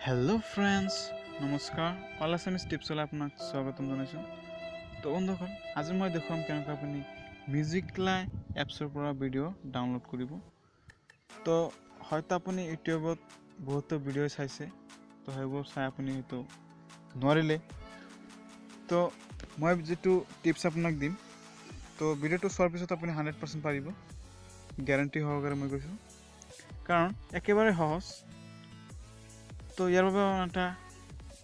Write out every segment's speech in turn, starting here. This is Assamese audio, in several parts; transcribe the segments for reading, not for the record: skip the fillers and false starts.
हेलो फ्रेंड्स नमस्कार ऑल आसामिस टिप्सলৈ আপোনাক স্বাগতম জনাইছো তো বন্ধুসকল আজি মই দেখুৱাম কেনেকৈ আপুনি মিউজিকলাই এপছৰ পৰা ভিডিঅ' ডাউনলোড কৰিব তো হয়তো আপুনি ইউটিউবত বহুত ভিডিঅ' চাইছে তো সেইবোৰ চাই আপুনি তো নোৱাৰিলে তো মই যেটো টিপছ আপোনাক দিম তো ভিডিঅ'টো চোৱাৰ পিছত আপুনি 100% পাৰিব গ্যাৰান্টি সহকাৰে মই কৈছো কাৰণ একেবাৰে সহজ তো ইয়াৰ বাবে এটা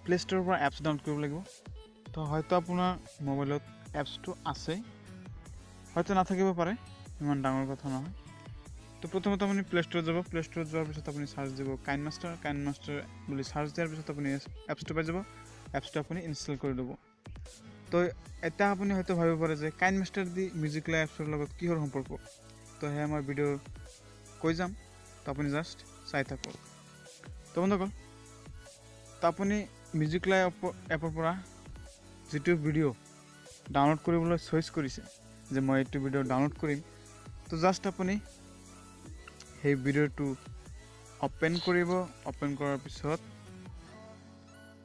প্লে ষ্ট'ৰৰ পৰা এপছ ডাউনলোড কৰিব লাগিব তো হয়তো আপোনাৰ মোবাইলত এপছটো আছে হয়তো নাথাকিব পাৰে ইমান ডাঙৰ কথা নহয় তো প্ৰথমতে আপুনি প্লে ষ্ট'ৰত যাব প্লে ষ্ট'ৰত যোৱাৰ পিছত আপুনি সাৰ্চ দিব কাইনমাষ্টাৰ বুলি সাৰ্চ দিয়াৰ পিছত আপুনি এপছটো পাই যাব এপছটো আপুনি ইনষ্টল কৰি ল'ব তো এটা আপুনি হয়তো ভাবিব পাৰে যে কাইনমাষ্টাৰ দি মিউজিকলাই এপছৰ লগত কিহৰ সম্পৰ্ক তো হেয়া মই ভিডিঅ' কৈ যাম তো আপুনি জাষ্ট চাই থাকক তো বন্ধুসকল তো আপুনি মিউজিকলাই এপৰ পৰা যেটো ভিডিঅ' ডাউনলোড কৰিবলৈ চইচ কৰিছে যে মই এইটো ভিডিঅ' ডাউনলোড কৰিম তো জাষ্ট আপুনি সেই ভিডিঅ'টো ওপেন কৰিব ওপেন কৰাৰ পিছত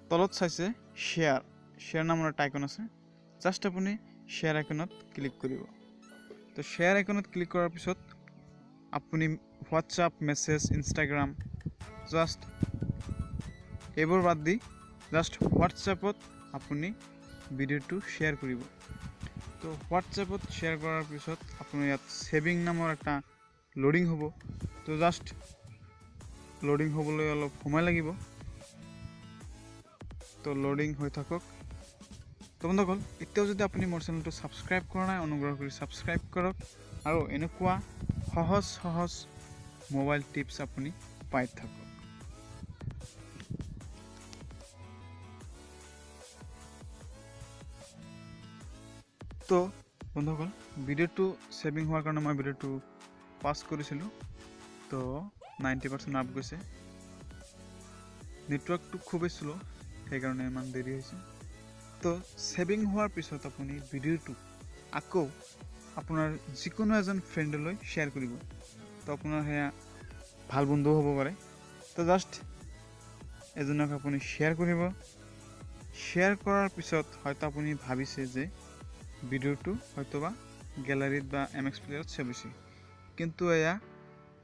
তলত চাইছে শেয়াৰ নামৰ এটা আইকন আছে জাষ্ট আপুনি শেয়াৰ আইকনত ক্লিক কৰিব তো শেয়াৰ আইকনত ক্লিক কৰাৰ পিছত আপুনি হোৱাটছআপ মেছেজ ইনষ্টাগ্ৰাম জাষ্ট এইবোৰ বাদ দি জাষ্ট হোৱাটছআপত আপুনি ভিডিঅ'টো শ্বেয়াৰ কৰিব তো হোৱাটছআপত শ্বেয়াৰ কৰাৰ পিছত আপোনাৰ ইয়াত সেভিং নামৰ এটা লোডিং হ'ব তো জাষ্ট লোডিং হ'বলৈ অলপ সময় লাগিব তো লোডিং হৈ থাকক তো বন্ধুসকল এতিয়াও যদি আপুনি মোৰ চেনেলটো সাবস্ক্ৰাইব কৰা নাই অনুগ্ৰহ কৰি সাবস্ক্ৰাইব কৰক আৰু এনেকুৱা সহজ মোবাইল টিপছ আপুনি পাই থাকক তো বন্ধুসকল ভিডিঅ'টো সেভিং হোৱাৰ কাৰণে মই ভিডিঅ'টো পাছ কৰিছিলোঁ তো 90% আপ গৈছে নেটৱৰ্কটো খুবেই স্লো সেইকাৰণে ইমান দেৰি হৈছে তো সেভিং হোৱাৰ পিছত আপুনি ভিডিঅ'টো আকৌ আপোনাৰ যিকোনো এজন ফ্ৰেণ্ডলৈ শ্বেয়াৰ কৰিব তো আপোনাৰ হেয়া ভাল বন্ধু হ'ব পাৰে তো জাষ্ট এজনক আপুনি শ্বেয়াৰ কৰিব শ্বেয়াৰ কৰাৰ পিছত হয়তো আপুনি ভাবিছে যে ভিডিঅ'টো হয়তোবা গ্যালাৰীত বা এমএক্স প্লেয়াৰত চাবিছে কিন্তু এয়া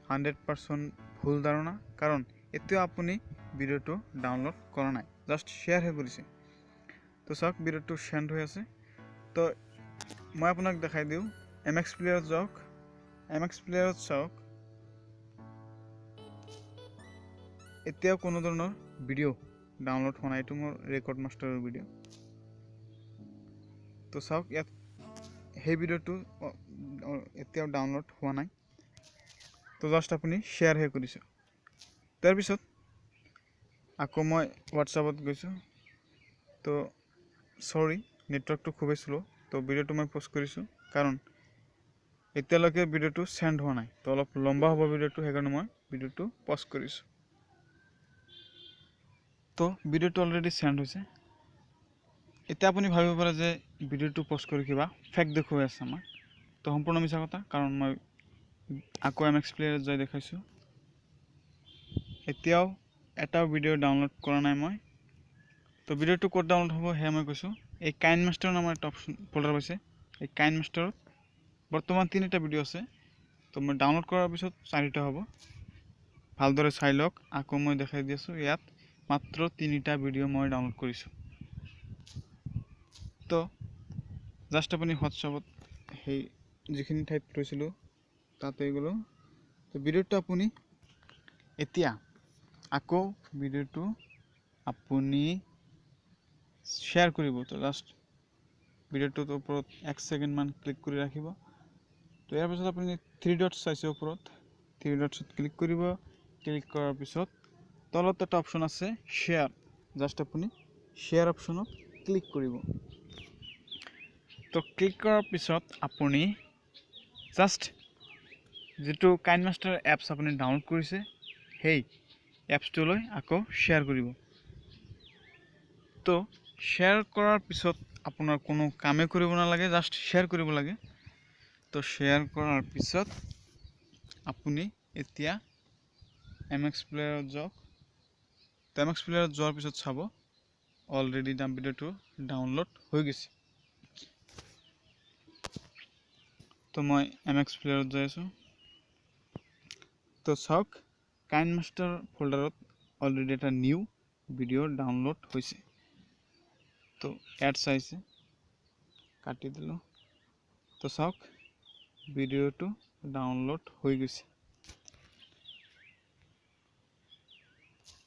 100% ভুল ধাৰণা কাৰণ এতিয়াও আপুনি ভিডিঅ'টো ডাউনলোড কৰা নাই জাষ্ট শ্বেয়াৰ হে কৰিছে তো চাওক ভিডিঅ'টো সেন্ড হৈ আছে তো মই আপোনাক দেখাই দিও এমএক্স প্লেয়াৰত যাওক এমএক্স প্লেয়াৰত চাওক এতিয়াও কোনো ধৰণৰ ভিডিঅ' ডাউনলোড হোৱা নাই এইটো মোৰ ৰেকৰ্ড মাষ্টাৰৰ ভিডিঅ' তো চাওক ইয়াত সেই ভিডিঅ'টো এতিয়াও ডাউনলোড হোৱা নাই তো জাষ্ট আপুনি শ্বেয়াৰ হে কৰিছে তাৰ পিছত আকৌ মই হোৱাটছআপত গৈছো তো সৰি নেটৱৰ্কটো খুবেই স্লো তো ভিডিঅ'টো মই পোষ্ট কৰিছো কাৰণ এতিয়ালৈকে ভিডিঅ'টো সেন্ড হোৱা নাই তো অলপ লম্বা হ'ব ভিডিঅ'টো সেইকাৰণে মই ভিডিঅ'টো পোষ্ট কৰিছো তো ভিডিঅ'টো অলৰেডি সেন্ড হৈছে এতিয়া আপুনি ভাবিব পাৰে যে ভিডিঅ'টো পোষ্ট কৰি কিবা ফেক দেখুৱাই আছে আমাক তো সম্পূৰ্ণ মিছা কথা কাৰণ মই আকৌ এমএক্স প্লেয়াৰত যাই দেখাইছো এতিয়াও এটা ভিডিঅ' ডাউনলোড কৰা নাই মই তো ভিডিঅ'টো ক'ত ডাউনলোড হ'ব হে মই কৈছো এই কাইনমাষ্টাৰ নামৰ এটা অপচন ফল্ডাৰ পাইছে এই কাইনমাষ্টাৰত বৰ্তমান 3টা ভিডিঅ' আছে তো মই ডাউনলোড কৰাৰ পিছত 4টা হ'ব ভালদৰে চাই লওক আকৌ মই দেখাই দি আছো ইয়াত মাত্ৰ 3টা ভিডিঅ' মই ডাউনলোড কৰিছো তো জাষ্ট আপুনি হোৱাটছআপত সেই যিখিনি ঠাইত থৈছিলোঁ তাতে গ'লো তো ভিডিঅ'টো আপুনি এতিয়া আকৌ ভিডিঅ'টো আপুনি শ্বেয়াৰ কৰিব তো জাষ্ট ভিডিঅ'টোৰ ওপৰত 1 সেকেন্ড মান ক্লিক কৰি ৰাখিব তো ইয়াৰ পিছত আপুনি 3 ডটছ চাইছে ওপৰত 3 ডটছত ক্লিক কৰিব ক্লিক কৰাৰ পিছত তলত এটা অপচন আছে শ্বেয়াৰ জাষ্ট আপুনি শ্বেয়াৰ অপচনত ক্লিক কৰিব তো ক্লিক কৰাৰ পিছত আপুনি জাষ্ট যেটো কাইনমাষ্টাৰ এপছ আপুনি ডাউনলোড কৰিছে সেই এপছটোলৈ আকৌ শ্বেয়াৰ কৰিব তো শ্বেয়াৰ কৰাৰ পিছত আপোনাৰ কোনো কামে কৰিব নালাগে জাষ্ট শ্বেয়াৰ কৰিব লাগে তো শ্বেয়াৰ কৰাৰ পিছত আপুনি এতিয়া এমএক্স প্লেয়াৰত যাওক তো MX প্লেয়াৰত যোৱাৰ পিছত চাব অলৰেডি ভিডিঅ'টো ডাউনলোড হৈ গৈছে। তো মই MX প্লেয়াৰত যাই আছোঁ। তো চাওক কাইনমাষ্টাৰ ফোল্ডাৰত অলৰেডি এটা নিউ ভিডিঅ' ডাউনলোড হৈছে। তো এডছ আহিছে, কাটি দিলোঁ। তো চাওক ভিডিঅ'টো ডাউনলোড হৈ গৈছে।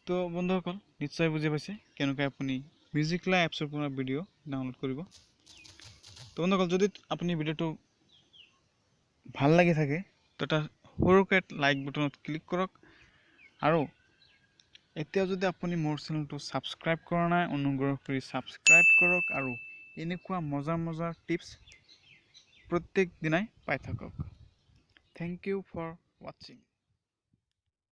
তো বন্ধুসকল নিশ্চয় বুজি পাইছে কেনেকৈ আপুনি মিউজিকলাই এপছৰ পৰা ভিডিঅ' ডাউনলোড কৰিব। তো বন্ধুসকল যদি আপুনি ভিডিঅ'টো ভাল লাগি থাকে তো এটা সৰুকৈ লাইক বুটনত ক্লিক কৰক, আৰু এতিয়া যদি আপুনি মোৰ চেনেলটো ছাবস্ক্ৰাইব কৰা নাই অনুগ্ৰহ কৰি ছাবস্ক্ৰাইব কৰক, আৰু এনেকুৱা মজাৰ টিপছ প্ৰত্যেক দিনাই পাই থাকক। থেংক ইউ ফৰ ৱাচিং।